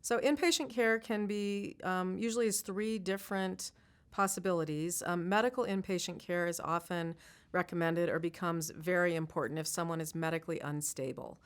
So inpatient care can be usually is three different possibilities. Medical inpatient care is often recommended or becomes very important if someone is medically unstable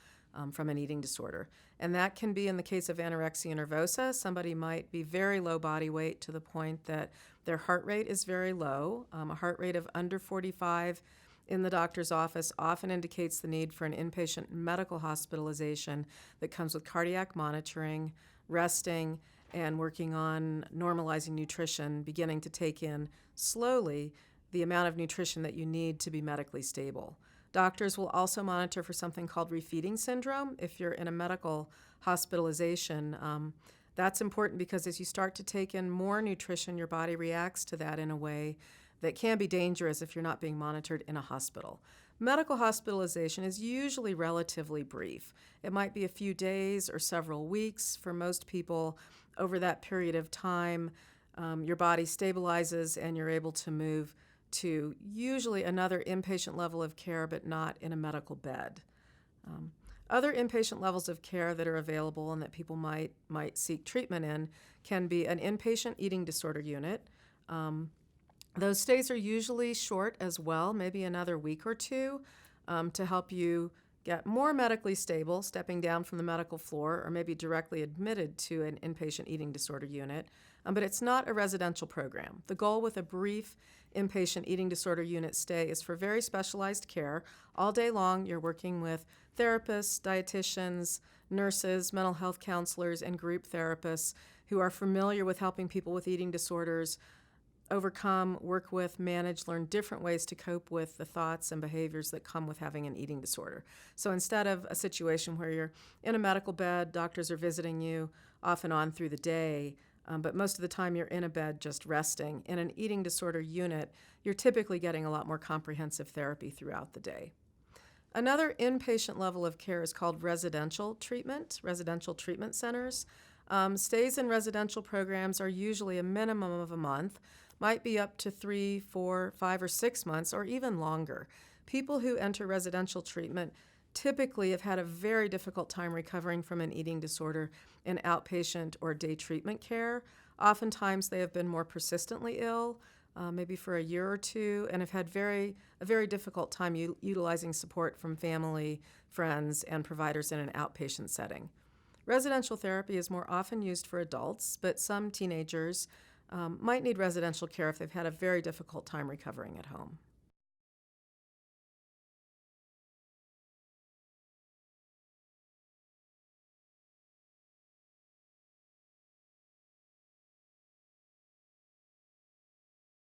from an eating disorder. And that can be in the case of anorexia nervosa. Somebody might be very low body weight to the point that their heart rate is very low. A heart rate of under 45 in the doctor's office often indicates the need for an inpatient medical hospitalization that comes with cardiac monitoring, resting, and working on normalizing nutrition, beginning to take in slowly the amount of nutrition that you need to be medically stable. Doctors will also monitor for something called refeeding syndrome if you're in a medical hospitalization. That's important because as you start to take in more nutrition, your body reacts to that in a way that can be dangerous if you're not being monitored in a hospital. Medical hospitalization is usually relatively brief. It might be a few days or several weeks. For most people, over that period of time, your body stabilizes and you're able to move to usually another inpatient level of care, but not in a medical bed. Other inpatient levels of care that are available and that people might seek treatment in can be an inpatient eating disorder unit. Those stays are usually short as well, maybe another week or two, to help you get more medically stable, stepping down from the medical floor, or maybe directly admitted to an inpatient eating disorder unit. But it's not a residential program. The goal with a brief inpatient eating disorder unit stay is for very specialized care. All day long, you're working with therapists, dietitians, nurses, mental health counselors, and group therapists who are familiar with helping people with eating disorders overcome, work with, manage, learn different ways to cope with the thoughts and behaviors that come with having an eating disorder. So instead of a situation where you're in a medical bed, doctors are visiting you off and on through the day, but most of the time you're in a bed just resting. In an eating disorder unit, you're typically getting a lot more comprehensive therapy throughout the day. Another inpatient level of care is called residential treatment centers. Stays in residential programs are usually a minimum of a month, might be up to 3, 4, 5, or 6 months, or even longer. People who enter residential treatment typically have had a very difficult time recovering from an eating disorder in outpatient or day treatment care. Oftentimes they have been more persistently ill, maybe for a year or two, and have had a very difficult time utilizing support from family, friends, and providers in an outpatient setting. Residential therapy is more often used for adults, but some teenagers might need residential care if they've had a very difficult time recovering at home.